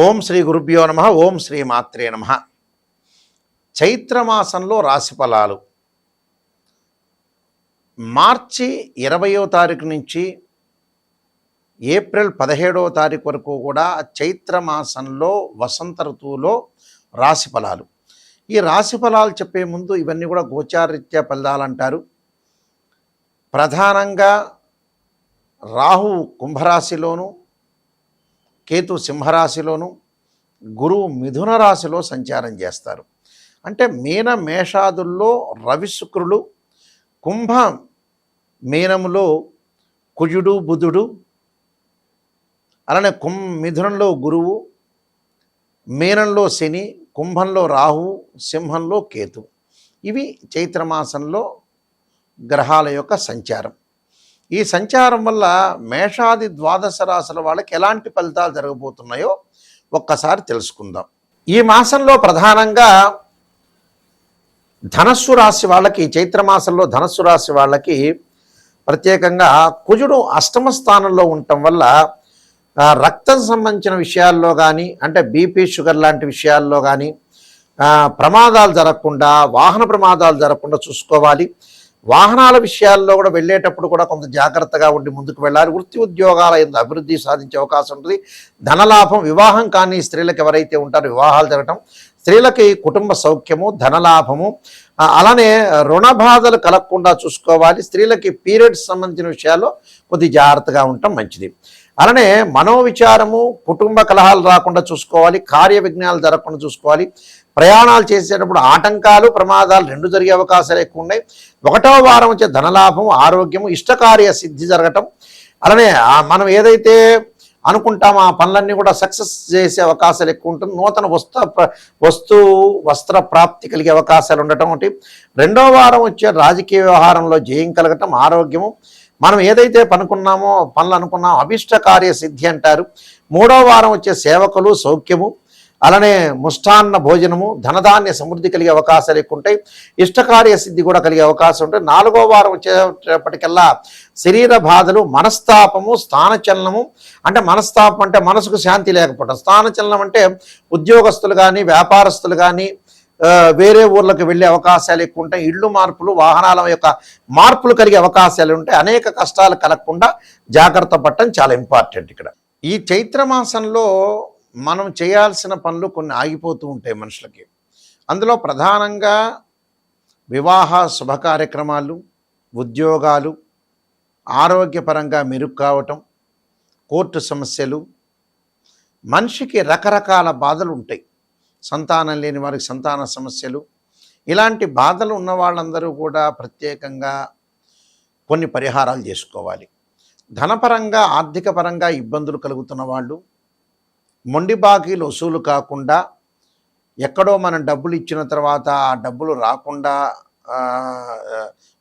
ఓం శ్రీ గురుభ్యో నమ. ఓం శ్రీ మాత్రే నమ. చైత్రమాసంలో రాశిఫలాలు మార్చి 20వ తారీఖు నుంచి ఏప్రిల్ 17వ తారీఖు వరకు కూడా చైత్రమాసంలో వసంత ఋతువులో రాశిఫలాలు. ఈ రాశిఫలాలు చెప్పే ముందు ఇవన్నీ కూడా గోచారరీత్యా ఫలితాలంటారు. ప్రధానంగా రాహు కుంభరాశిలోను, కేతు సింహరాశిలోను, గురువు మిథున రాశిలో సంచారం చేస్తారు. అంటే మీన మేషాదుల్లో రవి శుక్రులు, కుంభ మీనములో కుజుడు బుధుడు, అలానే మిథునంలో గురువు, మీనంలో శని, కుంభంలో రాహు, సింహంలో కేతు. ఇవి చైత్రమాసంలో గ్రహాల యొక్క సంచారం. ఈ సంచారం వల్ల మేషాది ద్వాదశ రాశుల వాళ్ళకి ఎలాంటి ఫలితాలు జరగబోతున్నాయో ఒక్కసారి తెలుసుకుందాం. ఈ మాసంలో ప్రధానంగా ధనస్సు రాశి వాళ్ళకి, చైత్రమాసంలో ధనస్సు రాశి వాళ్ళకి ప్రత్యేకంగా కుజుడు అష్టమ స్థానంలో ఉండటం వల్ల రక్తం సంబంధించిన విషయాల్లో కానీ, అంటే బీపీ షుగర్ లాంటి విషయాల్లో కానీ ప్రమాదాలు జరగకుండా, వాహన ప్రమాదాలు జరగకుండా చూసుకోవాలి. వాహనాల విషయాల్లో కూడా వెళ్ళేటప్పుడు కూడా కొంత జాగ్రత్తగా ఉండి ముందుకు వెళ్ళాలి. వృత్తి ఉద్యోగాల యందు అభివృద్ధి సాధించే అవకాశం ఉంటుంది. ధనలాభం, వివాహం కానీ స్త్రీలకు ఎవరైతే ఉంటారో వివాహాలు జరగటం, స్త్రీలకి కుటుంబ సౌఖ్యము, ధనలాభము, అలానే రుణ బాధలు కలగకుండా చూసుకోవాలి. స్త్రీలకి పీరియడ్స్ సంబంధించిన విషయాల్లో కొద్ది జాగ్రత్తగా ఉండటం మంచిది. అలానే మనోవిచారము, కుటుంబ కలహాలు రాకుండా చూసుకోవాలి. కార్య విఘ్నాలు జరగకుండా చూసుకోవాలి. ప్రయాణాలు చేసేటప్పుడు ఆటంకాలు, ప్రమాదాలు రెండు జరిగే అవకాశాలు ఎక్కువ ఉన్నాయి. 1వ వారం వచ్చే ధనలాభము, ఆరోగ్యము, ఇష్టకార్య సిద్ధి జరగటం, అలానే మనం ఏదైతే అనుకుంటామో ఆ పనులన్నీ కూడా సక్సెస్ చేసే అవకాశాలు ఎక్కువ ఉంటుంది. నూతన వస్త్ర ప్రాప్తి కలిగే అవకాశాలు ఉండటం ఒకటి. 2వ వారం వచ్చే రాజకీయ వ్యవహారంలో జయం కలగటం, ఆరోగ్యము, మనం ఏదైతే పనులు అనుకున్నామో అభిష్ట కార్య సిద్ధి అంటారు. 3వ వారం వచ్చే సేవకులు, సౌఖ్యము, అలానే ముష్టాన్న భోజనము, ధనధాన్య సమృద్ధి కలిగే అవకాశాలు ఎక్కువ ఉంటాయి. ఇష్టకార్య సిద్ధి కూడా కలిగే అవకాశం ఉంటాయి. 4వ వారం వచ్చేటప్పటికల్లా శరీర బాధలు, మనస్తాపము, స్థానచలనము, అంటే మనస్తాపం అంటే మనసుకు శాంతి లేకపోవడం, స్థానచలనం అంటే ఉద్యోగస్తులు కానీ వ్యాపారస్తులు కానీ వేరే ఊర్లకు వెళ్ళే అవకాశాలు ఎక్కువ ఉంటాయి. ఇళ్ళు మార్పులు, వాహనాల యొక్క మార్పులు కలిగే అవకాశాలు ఉంటాయి. అనేక కష్టాలు కలగకుండా జాగ్రత్త పడటం చాలా ఇంపార్టెంట్. ఇక్కడ ఈ చైత్రమాసంలో మనం చేయాల్సిన పనులు కొన్ని ఆగిపోతూ ఉంటాయి మనుషులకి. అందులో ప్రధానంగా వివాహ శుభ కార్యక్రమాలు, ఉద్యోగాలు, ఆరోగ్యపరంగా మెరుగు కావటం, కోర్టు సమస్యలు, మనిషికి రకరకాల బాధలు ఉంటాయి. సంతానం లేని వారికి సంతాన సమస్యలు, ఇలాంటి బాధలు ఉన్న వాళ్ళందరూ కూడా ప్రత్యేకంగా కొన్ని పరిహారాలు చేసుకోవాలి. ధనపరంగా, ఆర్థిక పరంగా ఇబ్బందులు కలుగుతున్న వాళ్ళు, మొండి బాకీలు వసూలు కాకుండా, ఎక్కడో మనం డబ్బులు ఇచ్చిన తర్వాత ఆ డబ్బులు రాకుండా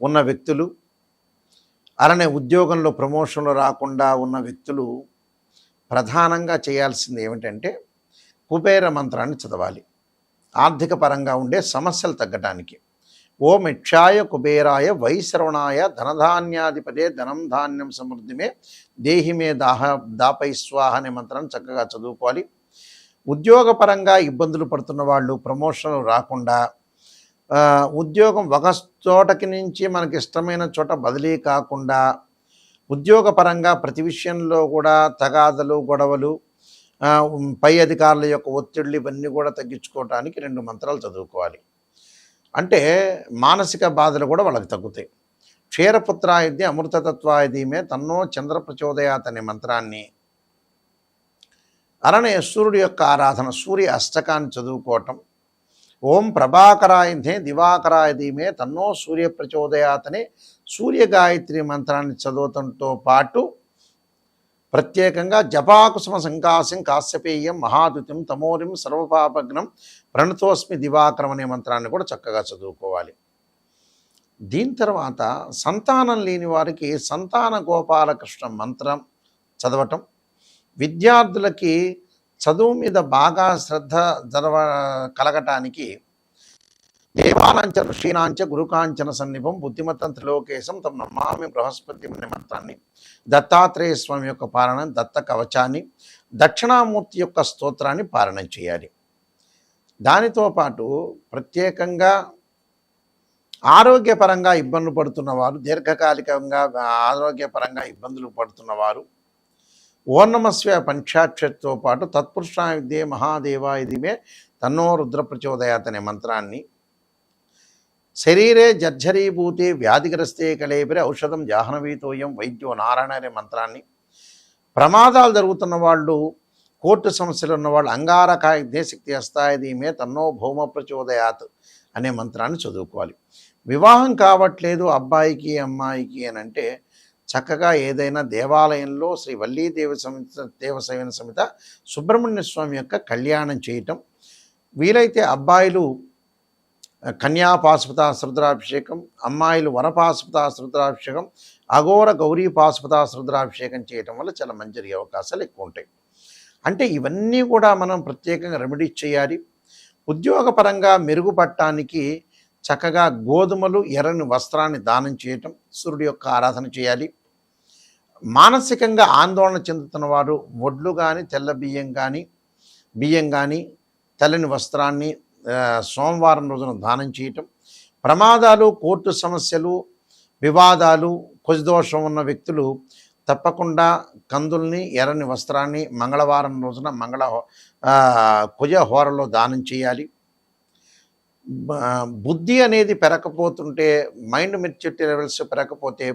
ఉన్న వ్యక్తులు, అలానే ఉద్యోగంలో ప్రమోషన్లు రాకుండా ఉన్న వ్యక్తులు ప్రధానంగా చేయాల్సింది ఏమిటంటే కుబేర మంత్రాన్ని చదవాలి. ఆర్థిక పరంగా ఉండే సమస్యలు తగ్గటానికి. ఓం యక్షాయ కుబేరాయ వైశ్రవణాయ ధనధాన్యాధిపతే ధనం ధాన్యం సమృద్ధిమే దేహిమే దాపై స్వాహ అనే మంత్రాన్ని చక్కగా చదువుకోవాలి. ఉద్యోగపరంగా ఇబ్బందులు పడుతున్న వాళ్ళు, ప్రమోషన్లు రాకుండా, ఉద్యోగం ఒక చోటకి నుంచి మనకి ఇష్టమైన చోట బదిలీ కాకుండా, ఉద్యోగపరంగా ప్రతి విషయంలో కూడా తగాదలు, గొడవలు, పై అధికారుల యొక్క ఒత్తిళ్ళు ఇవన్నీ కూడా తగ్గించుకోవడానికి 2 మంత్రాలు చదువుకోవాలి. అంటే మానసిక బాధలు కూడా వాళ్ళకి తగ్గుతాయి. క్షీరపుత్రాయుధి అమృతతత్వాయుధీమే తన్నో చంద్ర ప్రచోదయాత్ అనే మంత్రాన్ని, అలానే సూర్యుడి యొక్క ఆరాధన, సూర్య అష్టకాన్ని చదువుకోవటం, ఓం ప్రభాకరాయుధే దివాకరాయుధీమే తన్నో సూర్య ప్రచోదయాత్ అనే సూర్య గాయత్రి మంత్రాన్ని చదవటంతో పాటు ప్రత్యేకంగా జపాకుసుమ సంకాశం కాశ్యపేయం మహాదుతిం తమోరిం సర్వపాపగ్నం ప్రణతోస్మి దివాకరం అనే మంత్రాన్ని కూడా చక్కగా చదువుకోవాలి. దీని తర్వాత సంతానం లేని వారికి సంతాన గోపాలకృష్ణ మంత్రం చదవటం, విద్యార్థులకి చదువు మీద బాగా శ్రద్ధ కలగటానికి దేవానాంచ ఋషీనాంచ గురుకాంచన సన్నిభం బుద్ధిమత్తం త్రిలోకేశం తమ నమామి బృహస్పతి అనే మంత్రాన్ని, దత్తాత్రేయ స్వామి యొక్క పాలన, దత్త కవచాన్ని, దక్షిణామూర్తి యొక్క స్తోత్రాన్ని పారాయణం చేయాలి. దానితో పాటు ప్రత్యేకంగా ఆరోగ్యపరంగా ఇబ్బందులు పడుతున్నవారు, దీర్ఘకాలికంగా ఆరోగ్యపరంగా ఇబ్బందులు పడుతున్నవారు ఓర్ణమస్వ పంచాక్షరితో పాటు తత్పురుషాయ విద్యే మహాదేవాయ ధీమహి తన్నో రుద్ర ప్రచోదయాత్ అనే మంత్రాన్ని శరీరే జర్జరీభూతే వ్యాధిగ్రస్తే కళేబిరే ఔషధం జాహ్నవీతోయం వైద్యో నారాయణ అనే మంత్రాన్ని, ప్రమాదాలు జరుగుతున్న వాళ్ళు, కోర్టు సమస్యలు ఉన్నవాళ్ళు అంగారకాయ శక్తి హస్తాయ ధీమహి తన్నో భౌమ ప్రచోదయాత్ అనే మంత్రాన్ని చదువుకోవాలి. వివాహం కావట్లేదు అబ్బాయికి అమ్మాయికి అని అంటే చక్కగా ఏదైనా దేవాలయంలో శ్రీ వల్లీ దేవసేన సమేత సుబ్రహ్మణ్య స్వామి యొక్క కళ్యాణం చేయటం, వీలైతే అబ్బాయిలు కన్యాపాశుపత రుద్రాభిషేకం, అమ్మాయిలు వరపాశుపత రుద్రాభిషేకం, అఘోర గౌరీ పాశుపత రుద్రాభిషేకం చేయటం వల్ల చాలా మంచి అవకాశాలు ఎక్కువ ఉంటాయి. అంటే ఇవన్నీ కూడా మనం ప్రత్యేకంగా రెమెడీస్ చేయాలి. ఉద్యోగపరంగా మెరుగుపడటానికి చక్కగా గోధుమలు, ఎర్రని వస్త్రాన్ని దానం చేయటం, సూర్యుడి యొక్క ఆరాధన చేయాలి. మానసికంగా ఆందోళన చెందుతున్న వారు వడ్లు కానీ, తెల్ల బియ్యం కానీ, తెల్లని వస్త్రాన్ని సోమవారం రోజున దానం చేయటం, ప్రమాదాలు, కోర్టు సమస్యలు, వివాదాలు, కుజదోషం ఉన్న వ్యక్తులు తప్పకుండా కందుల్ని, ఎర్రని వస్త్రాన్ని మంగళవారం రోజున కుజ హోరలో దానం చేయాలి. బుద్ధి అనేది పెరగకపోతుంటే, మైండ్ మెచ్యూరిటీ లెవెల్స్ పెరగకపోతే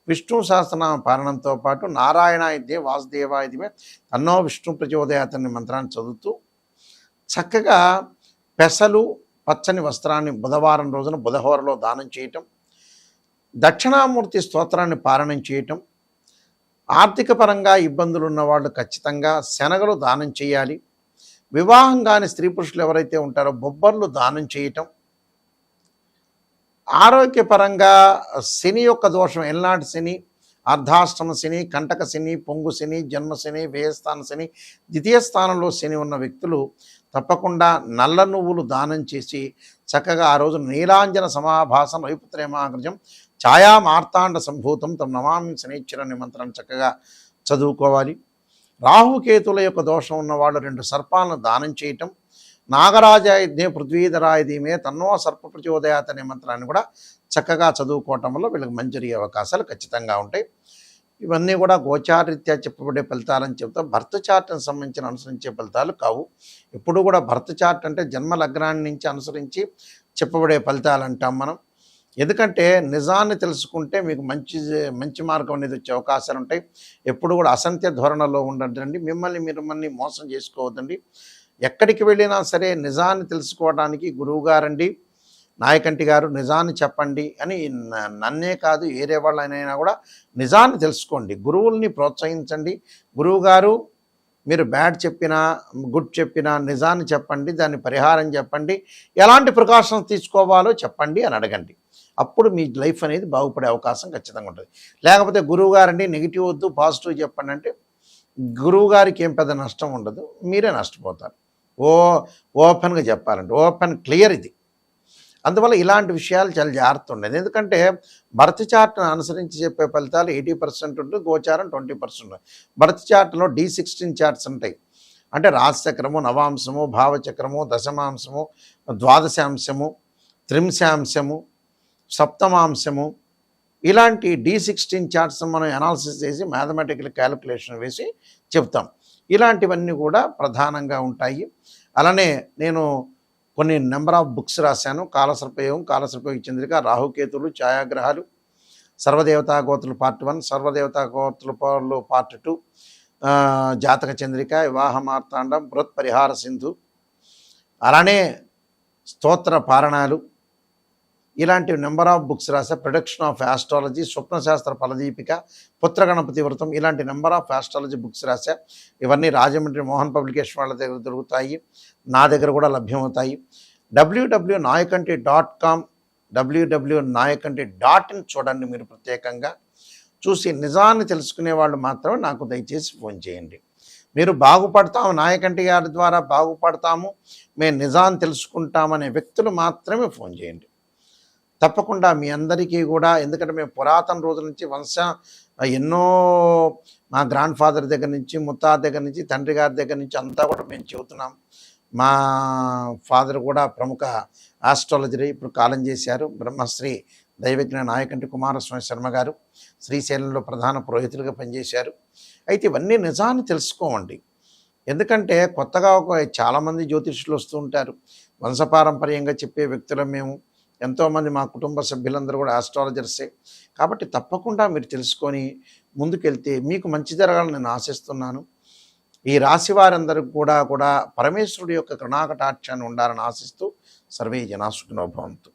విష్ణు సహస్రనామ పారాయణంతో పాటు నారాయణాయ వాసుదేవాయ ధీమహి తన్నో విష్ణు ప్రచోదయాత్ అనే మంత్రాన్ని చదువుతూ చక్కగా పెసలు, పచ్చని వస్త్రాన్ని బుధవారం రోజున బుధహోరలో దానం చేయటం, దక్షిణామూర్తి స్తోత్రాన్ని పారాయణం చేయటం, ఆర్థిక పరంగా ఇబ్బందులు ఉన్నవాళ్ళు ఖచ్చితంగా శనగలు దానం చేయాలి. వివాహం కాని స్త్రీ పురుషులు ఎవరైతే ఉంటారో బొబ్బర్లు దానం చేయటం, ఆరోగ్యపరంగా శని యొక్క దోషం, ఎల్నాటి శని, అర్ధాష్టమ శని, కంటక శని, పొంగు శని, జన్మ శని, వ్యయస్థాన శని, ద్వితీయ స్థానంలో శని ఉన్న వ్యక్తులు తప్పకుండా నల్ల నువ్వులు దానం చేసి చక్కగా ఆ రోజు నీలాంజన సమాభాసం వైపుత్రేమాగ్రజం ఛాయా మార్తాండ సంభూతం తమ నమామి శనిశ్చరని మంత్రాన్ని చక్కగా చదువుకోవాలి. రాహుకేతుల యొక్క దోషం ఉన్నవాళ్ళు 2 సర్పాలను దానం చేయటం, నాగరాజాయ పృథ్వీధరాయ ధీమహి తన్నో సర్ప ప్రచోదయాత్ అనే మంత్రాన్ని కూడా చక్కగా చదువుకోవటం వల్ల వీళ్ళకి మంచి జరిగే అవకాశాలు ఖచ్చితంగా ఉంటాయి. ఇవన్నీ కూడా గోచారీత్యా చెప్పబడే ఫలితాలని చెప్తాం. భర్త చార్ట్ని సంబంధించిన అనుసరించే ఫలితాలు కావు. ఎప్పుడు కూడా భర్త చార్ట్ అంటే జన్మ లగ్నాన్ని నుంచి అనుసరించి చెప్పబడే ఫలితాలు అంటాం మనం. ఎందుకంటే నిజాన్ని తెలుసుకుంటే మీకు మంచి మార్గం అనేది వచ్చే అవకాశాలు ఉంటాయి. ఎప్పుడు కూడా అసంత్య ధోరణలో ఉండద్దండి. మిమ్మల్ని మోసం చేసుకోవద్దండి. ఎక్కడికి వెళ్ళినా సరే నిజాన్ని తెలుసుకోవడానికి గురువుగారండి, నాయకంటి గారు నిజాన్ని చెప్పండి అని నన్నే కాదు వేరే వాళ్ళైనా కూడా నిజాన్ని తెలుసుకోండి. గురువుల్ని ప్రోత్సహించండి. గురువుగారు మీరు బ్యాడ్ చెప్పినా గుడ్ చెప్పినా నిజాన్ని చెప్పండి, దాన్ని పరిహారం చెప్పండి, ఎలాంటి ప్రికాషన్స్ తీసుకోవాలో చెప్పండి అని అడగండి. అప్పుడు మీ లైఫ్ అనేది బాగుపడే అవకాశం ఖచ్చితంగా ఉంటుంది. లేకపోతే గురువుగారండి నెగిటివ్ వద్దు పాజిటివ్ చెప్పండి అంటే గురువుగారికి ఏం పెద్ద నష్టం ఉండదు, మీరే నష్టపోతారు. ఓపెన్గా చెప్పాలంటే ఓపెన్ క్లియర్ ఇది. అందువల్ల ఇలాంటి విషయాలు చాలా జాగ్రత్త ఉండేది. ఎందుకంటే బర్త్ చార్ట్ను అనుసరించి చెప్పే ఫలితాలు 80% ఉంటుంది, గోచారం 20%. బర్త్ చార్ట్లో D16 చార్ట్స్ ఉంటాయి. అంటే రాశిచక్రము, నవాంశము, భావచక్రము, దశమాంశము, ద్వాదశాంశము, త్రింశాంశము, సప్తమాంశము, ఇలాంటి D16 చార్ట్స్ మనం అనాలిసిస్ చేసి మ్యాథమెటికల్ క్యాలిక్యులేషన్ వేసి చెప్తాం. ఇలాంటివన్నీ కూడా ప్రధానంగా ఉంటాయి. అలానే నేను కొన్ని నెంబర్ ఆఫ్ బుక్స్ రాశాను. కాలసర్పయోగం, కాలసర్పయోగ చంద్రిక, రాహుకేతులు, ఛాయాగ్రహాలు, సర్వదేవతా గోత్రులు పార్ట్ 1, సర్వదేవతా గోత్రులు పార్ట్ 2, జాతక చంద్రిక, వివాహ మార్తాండం, బృహత్ పరిహార సింధు, అలానే స్తోత్ర పారణాలు, ఇలాంటి నెంబర్ ఆఫ్ బుక్స్ రాసా. Production of astrology, Swapnashastra Phaladeepika, Putraganapati Vratam, ఇలాంటి నెంబర్ ఆఫ్ ఆస్ట్రాలజీ బుక్స్ రాసా. ఇవన్నీ రాజమండ్రి మోహన్ పబ్లికేషన్ వాళ్ళ దగ్గర దొరుకుతాయి, నా దగ్గర కూడా లభ్యమవుతాయి. www.nayakanti.com, www.nayakanti.in చూడండి. మీరు ప్రత్యేకంగా చూసి నిజాన్ని తెలుసుకునే వాళ్ళు మాత్రమే నాకు దయచేసి ఫోన్ చేయండి. మీరు బాగుపడతాము, నాయకంటి గారి ద్వారా బాగుపడతాము, మేము నిజాన్ని తెలుసుకుంటామనే వ్యక్తులు మాత్రమే ఫోన్ చేయండి. తప్పకుండా మీ అందరికీ కూడా, ఎందుకంటే మేము పురాతన రోజుల నుంచి ఎన్నో మా గ్రాండ్ ఫాదర్ దగ్గర నుంచి, ముత్తాత దగ్గర నుంచి, తండ్రి గారి దగ్గర నుంచి అంతా కూడా మేము చెబుతున్నాం. మా ఫాదర్ కూడా ప్రముఖ ఆస్ట్రాలజరీ, ఇప్పుడు కాలం చేశారు. బ్రహ్మశ్రీ దైవజ్ఞ నాయకంటి కుమారస్వామి శర్మ గారు శ్రీశైలంలో ప్రధాన పురోహితులుగా పనిచేశారు. అయితే ఇవన్నీ నిజాన్ని తెలుసుకోమండి. ఎందుకంటే కొత్తగా చాలామంది జ్యోతిష్యులు వస్తూ ఉంటారు. వంశపారంపర్యంగా చెప్పే వ్యక్తులం మేము. ఎంతోమంది మా కుటుంబ సభ్యులందరూ కూడా ఆస్ట్రాలజర్సే. కాబట్టి తప్పకుండా మీరు తెలుసుకొని ముందుకెళ్తే మీకు మంచి జరగాలని నేను ఆశిస్తున్నాను. ఈ రాశి వారందరికి కూడా పరమేశ్వరుడి యొక్క కరుణాకటాక్షాన్ని ఉండాలని ఆశిస్తూ సర్వే జనా సుఖినో భవంతు.